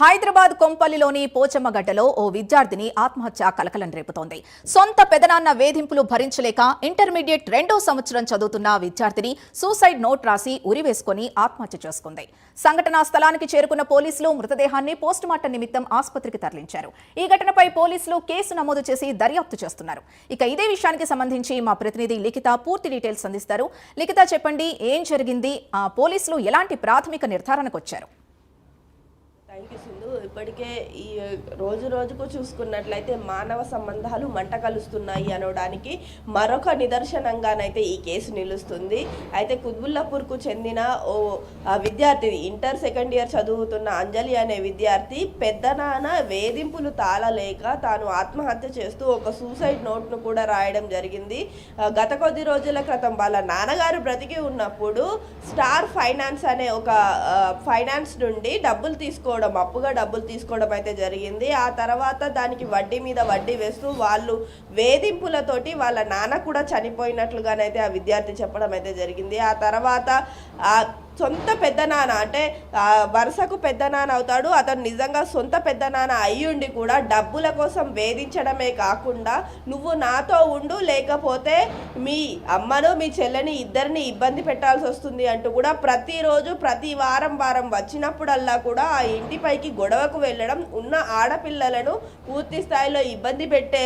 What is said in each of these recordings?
హైదరాబాద్ కొంపల్లిలోని పోచమ్మగడ్డలో ఓ విద్యార్థిని ఆత్మహత్య కలకలం రేపుతోంది. సొంత పెదనాన్న వేధింపులు భరించలేక ఇంటర్మీడియట్ 2వ సంవత్సరం చదువుతున్న విద్యార్థిని సూసైడ్ నోట్ రాసి ఉరివేసుకుని ఆత్మహత్య చేసుకుంది. సంఘటనా స్థలానికి చేరుకున్న పోలీసులు మృతదేహాన్ని పోస్టుమార్టం నిమిత్తం ఆసుపత్రికి తరలించారు. ఈ ఘటనపై పోలీసులు కేసు నమోదు చేసి దర్యాప్తు చేస్తున్నారు. ఇక ఇదే విషయానికి సంబంధించి మా ప్రతినిధి లిఖిత పూర్తి డీటెయిల్స్ అందిస్తారు. లిఖిత, చెప్పండి, ఏం జరిగింది? పోలీసులు ఎలాంటి ప్రాథమిక నిర్ధారణకు వచ్చారు? Thank you Sindhu. ఇప్పటికే ఈ రోజుకు చూసుకున్నట్లయితే మానవ సంబంధాలు మంట కలుస్తున్నాయి అనడానికి మరొక నిదర్శనంగానైతే ఈ కేసు నిలుస్తుంది. అయితే కుత్బుల్లాపూర్కు చెందిన ఓ విద్యార్థి, ఇంటర్ సెకండ్ ఇయర్ చదువుతున్న అంజలి అనే విద్యార్థి పెద్దనాన్న వేధింపులు తాళలేక తాను ఆత్మహత్య చేస్తూ ఒక సూసైడ్ నోట్ను కూడా రాయడం జరిగింది. గత కొద్ది రోజుల క్రితం వాళ్ళ నాన్నగారు బ్రతికి ఉన్నప్పుడు స్టార్ ఫైనాన్స్ అనే ఒక ఫైనాన్స్ నుండి అప్పుగా డబ్బులు తీసుకోవడం అయితే జరిగింది. ఆ తర్వాత దానికి వడ్డీ మీద వడ్డీ వేస్తూ వాళ్ళు వేధింపులతోటి వాళ్ళ నాన్న కూడా చనిపోయినట్లుగానైతే ఆ విద్యార్థి చెప్పడం అయితే జరిగింది. ఆ తర్వాత సొంత పెద్దనాన్న, అంటే వరుసకు పెద్దనాన్న అవుతాడు, అతను నిజంగా సొంత పెద్దనాన్న అయ్యుండి కూడా డబ్బుల కోసం వేధించడమే కాకుండా నువ్వు నాతో ఉండు, లేకపోతే మీ అమ్మను మీ చెల్లెని ఇద్దరిని ఇబ్బంది పెట్టాల్సి వస్తుంది అంటూ కూడా ప్రతిరోజు ప్రతి వారం వచ్చినప్పుడల్లా కూడా ఆ ఇంటిపైకి గొడవకు వెళ్ళడం, ఉన్న ఆడపిల్లలను పూర్తి స్థాయిలో ఇబ్బంది పెట్టే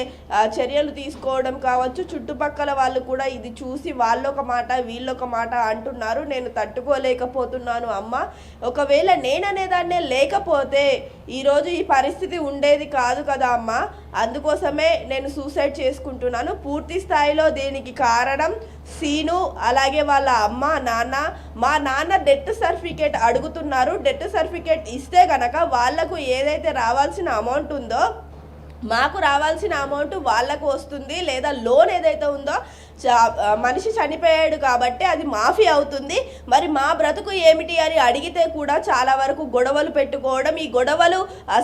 చర్యలు తీసుకోవడం కావచ్చు. చుట్టుపక్కల వాళ్ళు కూడా ఇది చూసి వాళ్ళొక మాట వీళ్ళొక మాట అంటున్నారు. నేను తట్టుకోలేకపోతున్నాను అమ్మ, ఒకవేళ నేననేదాన్నే లేకపోతే ఈరోజు ఈ పరిస్థితి ఉండేది కాదు కదా అమ్మ, అందుకోసమే నేను సూసైడ్ చేసుకుంటున్నాను. పూర్తి స్థాయిలో దీనికి కారణం సీను, అలాగే వాళ్ళ అమ్మ నాన్న. మా నాన్న డెత్ సర్టిఫికేట్ అడుగుతున్నారు. డెత్ సర్టిఫికేట్ ఇస్తే కనుక వాళ్లకు ఏదైతే రావాల్సిన అమౌంట్ ఉందో, మాకు రావాల్సిన అమౌంట్ వాళ్ళకు వస్తుంది, లేదా లోన్ ఏదైతే ఉందో మనిషి చనిపోయాడు కాబట్టి అది మాఫీ అవుతుంది. మరి మా బ్రతుకు ఏమిటి అని అడిగితే కూడా చాలా వరకు గొడవలు పెట్టుకోవడం, ఈ గొడవలు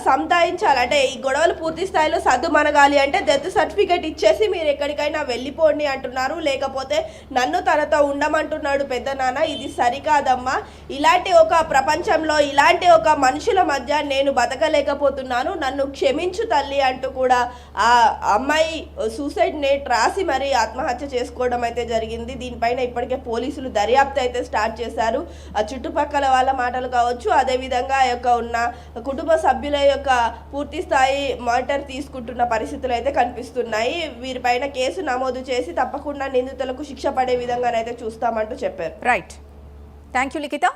సంతాయించాలి అంటే ఈ గొడవలు పూర్తి స్థాయిలో సద్దుమనగాలి అంటే డెత్ సర్టిఫికేట్ ఇచ్చేసి మీరు ఎక్కడికైనా వెళ్ళిపోండి అంటున్నారు, లేకపోతే నన్ను తనతో ఉండమంటున్నాడు పెద్ద నాన్న. ఇది సరికాదమ్మా, ఇలాంటి ఒక ప్రపంచంలో ఇలాంటి ఒక మనుషుల మధ్య నేను బతకలేకపోతున్నాను, నన్ను క్షమించు తల్లి అంటూ కూడా ఆ అమ్మాయి సూసైడ్ నోట్ రాసి మరి ఆత్మహత్య చేసుకోవడం అయితే జరిగింది. దీనిపైన ఇప్పటికే పోలీసులు దర్యాప్తు అయితే స్టార్ట్ చేశారు. ఆ చుట్టుపక్కల వాళ్ళ మాటలు కావచ్చు, అదేవిధంగా ఉన్న కుటుంబ సభ్యుల యొక్క పూర్తి స్థాయి మానిటర్ తీసుకుంటున్న పరిస్థితులు అయితే కనిపిస్తున్నాయి. వీరిపైన కేసు నమోదు చేసి తప్పకుండా నిందితులకు శిక్ష పడే విధంగానైతే చూస్తామంటూ చెప్పారు. Right, thank you Likhita.